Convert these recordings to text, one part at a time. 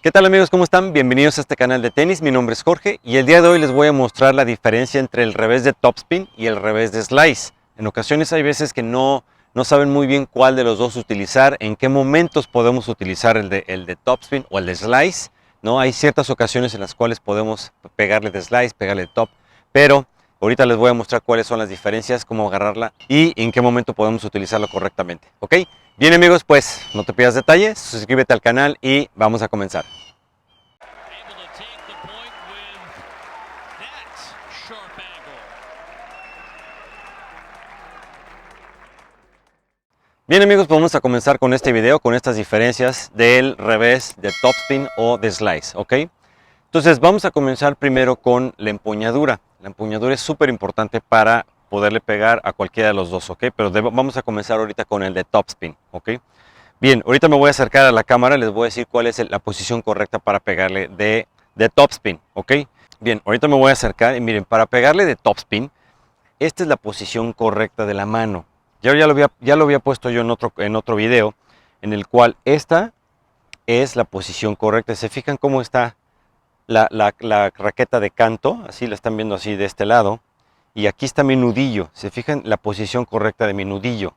¿Qué tal amigos? ¿Cómo están? Bienvenidos a este canal de tenis. Mi nombre es Jorge y el día de hoy les voy a mostrar la diferencia entre el revés de topspin y el revés de slice. En ocasiones hay veces que no saben muy bien cuál de los dos utilizar, en qué momentos podemos utilizar el de topspin o el de slice. ¿No? Hay ciertas ocasiones en las cuales podemos pegarle de slice, pegarle de top, pero ahorita les voy a mostrar cuáles son las diferencias, cómo agarrarla y en qué momento podemos utilizarlo correctamente. ¿Ok? Bien amigos, pues no te pierdas detalles, suscríbete al canal y vamos a comenzar. Bien amigos, pues vamos a comenzar con este video, con estas diferencias del revés de topspin o de slice, ¿ok? Entonces vamos a comenzar primero con la empuñadura. La empuñadura es súper importante para poderle pegar a cualquiera de los dos, ¿ok? Pero vamos a comenzar ahorita con el de topspin, ¿ok? Bien, ahorita me voy a acercar a la cámara, les voy a decir cuál es la posición correcta para pegarle de topspin, ¿ok? Bien, ahorita me voy a acercar y miren, para pegarle de topspin, esta es la posición correcta de la mano. Ya lo había puesto yo en otro video, en el cual esta es la posición correcta. ¿Se fijan cómo está la raqueta de canto? Así la están viendo así de este lado. Y aquí está mi nudillo. ¿Se fijan la posición correcta de mi nudillo?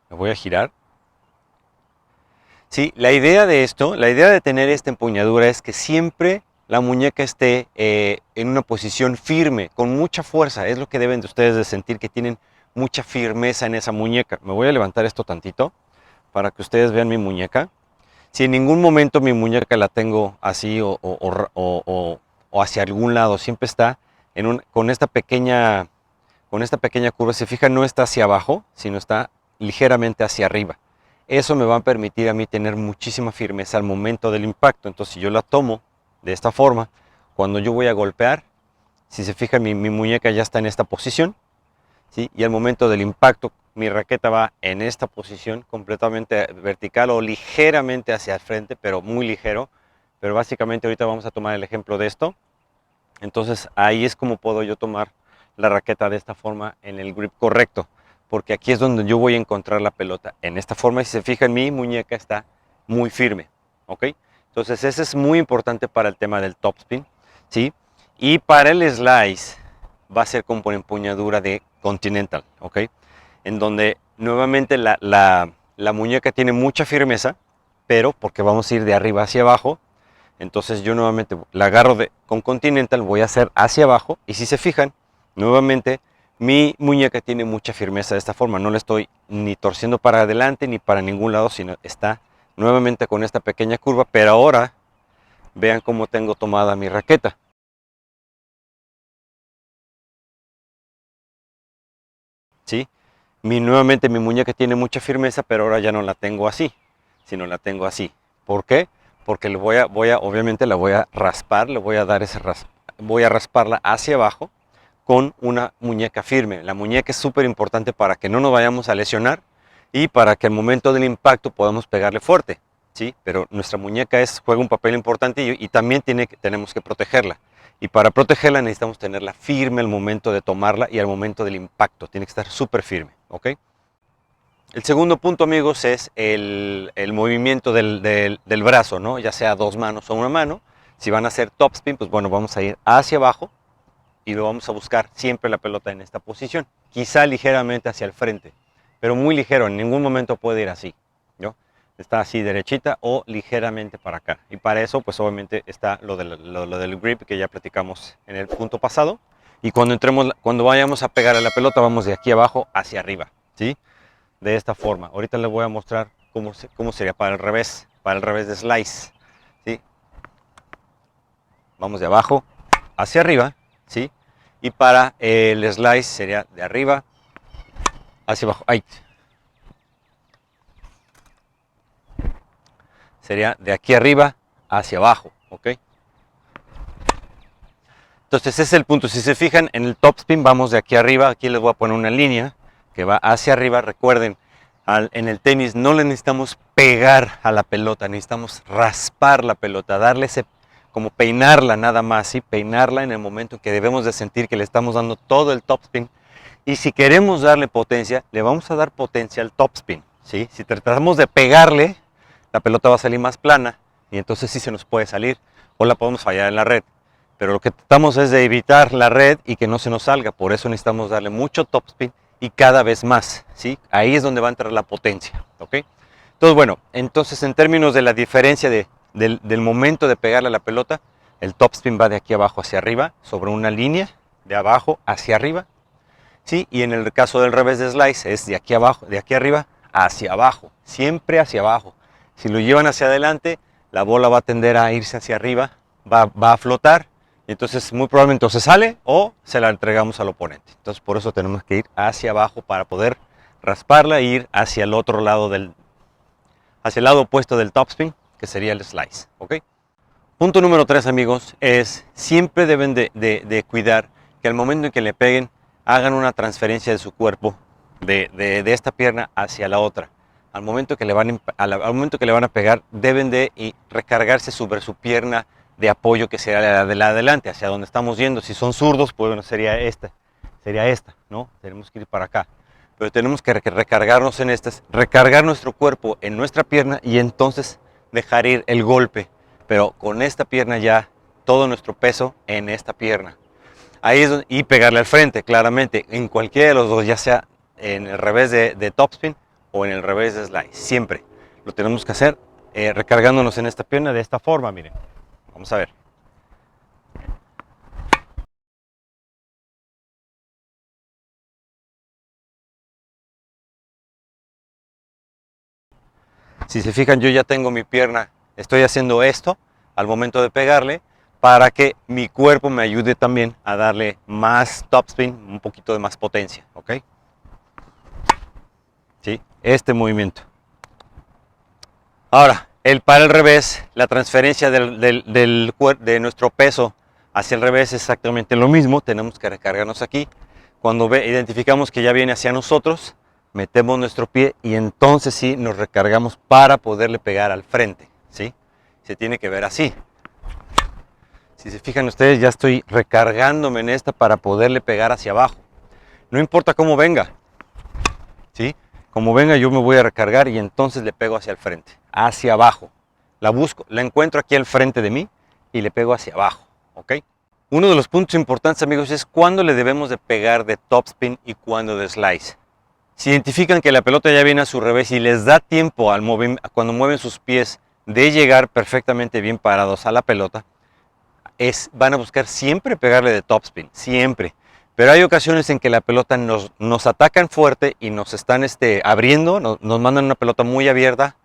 Me voy a girar. Sí, la idea de esto, la idea de tener esta empuñadura es que siempre la muñeca esté en una posición firme, con mucha fuerza. Es lo que deben de ustedes de sentir, que tienen mucha firmeza en esa muñeca. Me voy a levantar esto tantito para que ustedes vean mi muñeca. Si en ningún momento mi muñeca la tengo así o hacia algún lado, siempre está con esta pequeña curva. Se fijan, no está hacia abajo, sino está ligeramente hacia arriba. Eso me va a permitir a mí tener muchísima firmeza al momento del impacto. Entonces, si yo la tomo de esta forma, cuando yo voy a golpear, si se fijan, mi muñeca ya está en esta posición, ¿sí? Y al momento del impacto, mi raqueta va en esta posición completamente vertical o ligeramente hacia el frente, pero muy ligero. Pero básicamente ahorita vamos a tomar el ejemplo de esto. Entonces, ahí es como puedo yo tomar la raqueta de esta forma en el grip correcto, porque aquí es donde yo voy a encontrar la pelota, en esta forma, y si se fijan, mi muñeca está muy firme, ¿ok? Entonces ese es muy importante para el tema del topspin, ¿sí? Y para el slice va a ser con empuñadura de Continental, ¿ok? En donde nuevamente la muñeca tiene mucha firmeza, pero porque vamos a ir de arriba hacia abajo. Entonces yo nuevamente la agarro con Continental, voy a hacer hacia abajo, y si se fijan, nuevamente mi muñeca tiene mucha firmeza de esta forma. No la estoy ni torciendo para adelante ni para ningún lado, sino está nuevamente con esta pequeña curva. Pero ahora vean cómo tengo tomada mi raqueta. ¿Sí? Nuevamente mi muñeca tiene mucha firmeza, pero ahora ya no la tengo así, sino la tengo así. ¿Por qué? Porque obviamente la voy a raspar, le voy a dar voy a rasparla hacia abajo con una muñeca firme. La muñeca es súper importante para que no nos vayamos a lesionar y para que al momento del impacto podamos pegarle fuerte, ¿sí? Pero nuestra muñeca juega un papel importante y también tenemos que protegerla. Y para protegerla necesitamos tenerla firme al momento de tomarla y al momento del impacto. Tiene que estar súper firme, ¿ok? El segundo punto, amigos, es el movimiento del brazo, ¿no? Ya sea dos manos o una mano. Si van a hacer topspin, pues bueno, vamos a ir hacia abajo y lo vamos a buscar siempre la pelota en esta posición. Quizá ligeramente hacia el frente, pero muy ligero, en ningún momento puede ir así, ¿no? Está así derechita o ligeramente para acá. Y para eso, pues obviamente está lo del grip que ya platicamos en el punto pasado. Y cuando vayamos a pegar a la pelota, vamos de aquí abajo hacia arriba, ¿sí? De esta forma. Ahorita les voy a mostrar cómo sería para el revés de slice, ¿sí? Vamos de abajo hacia arriba, ¿sí? Y para el slice sería de arriba hacia abajo. ¡Ay! Sería de aquí arriba hacia abajo, ¿ok? Entonces ese es el punto. Si se fijan, en el topspin vamos de aquí arriba. Aquí les voy a poner una línea que va hacia arriba. Recuerden, en el tenis no le necesitamos pegar a la pelota, necesitamos raspar la pelota, darle como peinarla nada más, ¿sí? Peinarla en el momento en que debemos de sentir que le estamos dando todo el topspin Y si queremos darle potencia, le vamos a dar potencia al topspin, ¿sí? Si tratamos de pegarle, la pelota va a salir más plana y entonces sí se nos puede salir o la podemos fallar en la red. Pero lo que tratamos es de evitar la red y que no se nos salga. Por eso necesitamos darle mucho topspin y cada vez más, ¿sí? Ahí es donde va a entrar la potencia, ¿ok? Entonces, bueno, entonces en términos de la diferencia del momento de pegarle a la pelota, el topspin va de aquí abajo hacia arriba, sobre una línea, de abajo hacia arriba, ¿sí? Y en el caso del revés de slice es de aquí abajo, de aquí arriba hacia abajo, siempre hacia abajo. Si lo llevan hacia adelante, la bola va a tender a irse hacia arriba, va a flotar, y entonces muy probablemente o se sale o se la entregamos al oponente. Entonces por eso tenemos que ir hacia abajo para poder rasparla e ir hacia el otro lado hacia el lado opuesto del topspin, que sería el slice, ¿ok? Punto número 3, amigos, es siempre deben de cuidar que al momento en que le peguen, hagan una transferencia de su cuerpo de esta pierna hacia la otra. Al momento que le van a pegar, deben de recargarse sobre su pierna de apoyo, que será la de la adelante, hacia donde estamos yendo. Si son zurdos, pues bueno, sería esta, ¿no? Tenemos que ir para acá. Pero tenemos que recargarnos en estas, recargar nuestro cuerpo en nuestra pierna y entonces dejar ir el golpe. Pero con esta pierna ya, todo nuestro peso en esta pierna. Ahí es donde, y pegarle al frente, claramente, en cualquiera de los dos, ya sea en el revés de topspin o en el revés de slice. Siempre lo tenemos que hacer recargándonos en esta pierna de esta forma, miren. Vamos a ver. Si se fijan, yo ya tengo mi pierna, estoy haciendo esto al momento de pegarle para que mi cuerpo me ayude también a darle más topspin, un poquito de más potencia, ¿ok? ¿Sí? Este movimiento. Ahora, para el revés, la transferencia de nuestro peso hacia el revés es exactamente lo mismo. Tenemos que recargarnos aquí. Cuando identificamos que ya viene hacia nosotros, metemos nuestro pie y entonces sí nos recargamos para poderle pegar al frente, ¿sí? Se tiene que ver así. Si se fijan ustedes, ya estoy recargándome en esta para poderle pegar hacia abajo. No importa cómo venga, ¿sí? Como venga, yo me voy a recargar y entonces le pego hacia el frente, hacia abajo. La busco, la encuentro aquí al frente de mí y le pego hacia abajo, ¿ok? Uno de los puntos importantes, amigos, es cuándo le debemos de pegar de topspin y cuándo de slice. Si identifican que la pelota ya viene a su revés y les da tiempo cuando mueven sus pies de llegar perfectamente bien parados a la pelota, van a buscar siempre pegarle de topspin, siempre. Pero hay ocasiones en que la pelota nos atacan fuerte y nos están abriendo, nos mandan una pelota muy abierta,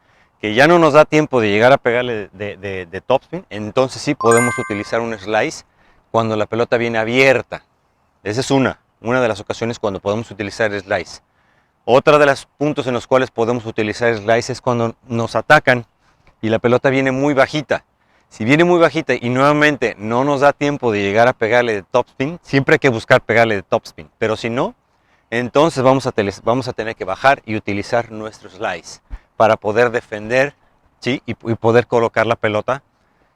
que ya no nos da tiempo de llegar a pegarle de topspin. Entonces sí podemos utilizar un slice cuando la pelota viene abierta. Esa es una de las ocasiones cuando podemos utilizar slice. Otra de los puntos en los cuales podemos utilizar slice es cuando nos atacan y la pelota viene muy bajita. Si viene muy bajita y nuevamente no nos da tiempo de llegar a pegarle de topspin, siempre hay que buscar pegarle de topspin. Pero si no, entonces vamos a tener que bajar y utilizar nuestro slice para poder defender, ¿sí? y poder colocar la pelota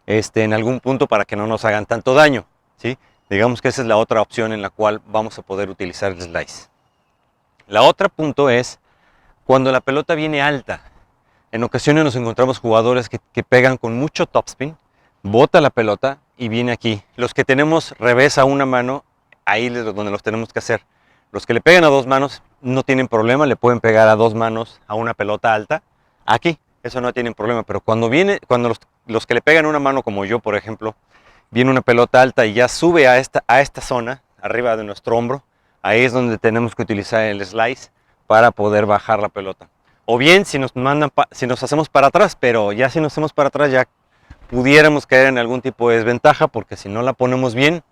en algún punto para que no nos hagan tanto daño, ¿sí? Digamos que esa es la otra opción en la cual vamos a poder utilizar el slice. La otra punto es cuando la pelota viene alta. En ocasiones nos encontramos jugadores que pegan con mucho topspin, bota la pelota y viene aquí. Los que tenemos revés a una mano, ahí es donde los tenemos que hacer. Los que le pegan a dos manos no tienen problema, le pueden pegar a dos manos a una pelota alta. Aquí, eso no tienen problema, pero cuando los que le pegan a una mano como yo, por ejemplo, viene una pelota alta y ya sube a esta zona, arriba de nuestro hombro, ahí es donde tenemos que utilizar el slice para poder bajar la pelota. O bien si nos hacemos para atrás, pero ya si nos hacemos para atrás ya pudiéramos caer en algún tipo de desventaja, porque si no la ponemos bien,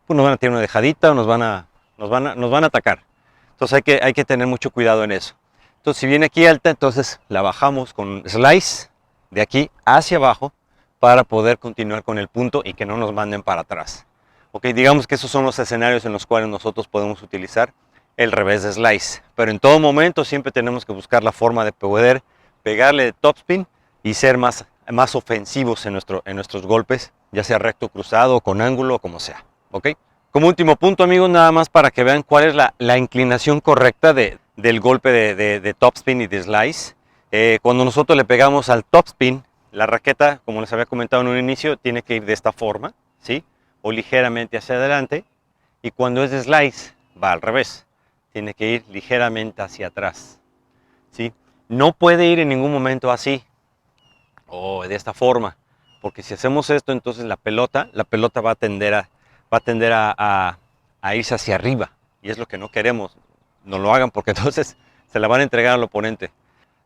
pues nos van a tirar una dejadita o nos van a atacar. Entonces hay que tener mucho cuidado en eso. Entonces si viene aquí alta, entonces la bajamos con slice de aquí hacia abajo para poder continuar con el punto y que no nos manden para atrás. Ok, digamos que esos son los escenarios en los cuales nosotros podemos utilizar el revés de slice. Pero en todo momento siempre tenemos que buscar la forma de poder pegarle de topspin y ser más ofensivos en nuestros golpes, ya sea recto, cruzado, con ángulo, como sea. ¿Ok? Como último punto, amigos, nada más para que vean cuál es la inclinación correcta del golpe de topspin y de slice. Cuando nosotros le pegamos al topspin, la raqueta, como les había comentado en un inicio, tiene que ir de esta forma, ¿sí? O ligeramente hacia adelante. Y cuando es de slice, va al revés. Tiene que ir ligeramente hacia atrás, ¿sí? No puede ir en ningún momento así o de esta forma, porque si hacemos esto, entonces la pelota va a tender a irse hacia arriba, y es lo que no queremos. No lo hagan, porque entonces se la van a entregar al oponente.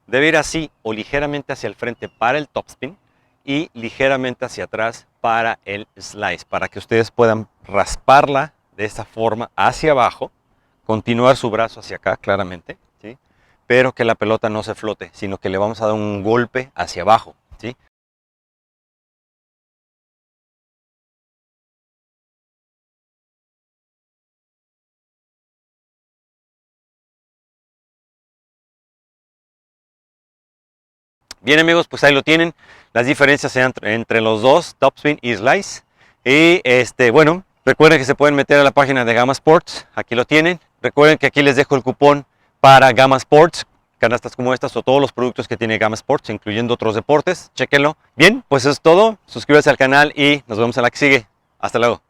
Debe ir así o ligeramente hacia el frente para el topspin y ligeramente hacia atrás para el slice, para que ustedes puedan rasparla de esta forma hacia abajo, continuar su brazo hacia acá claramente, ¿sí? Pero que la pelota no se flote, sino que le vamos a dar un golpe hacia abajo, ¿sí? Bien, amigos, pues ahí lo tienen, las diferencias entre los dos, topspin y slice. Y bueno, recuerden que se pueden meter a la página de Gamma Sports, aquí lo tienen. Recuerden que aquí les dejo el cupón para Gamma Sports, canastas como estas o todos los productos que tiene Gamma Sports, incluyendo otros deportes, chéquenlo. Bien, pues eso es todo, suscríbanse al canal y nos vemos en la que sigue. Hasta luego.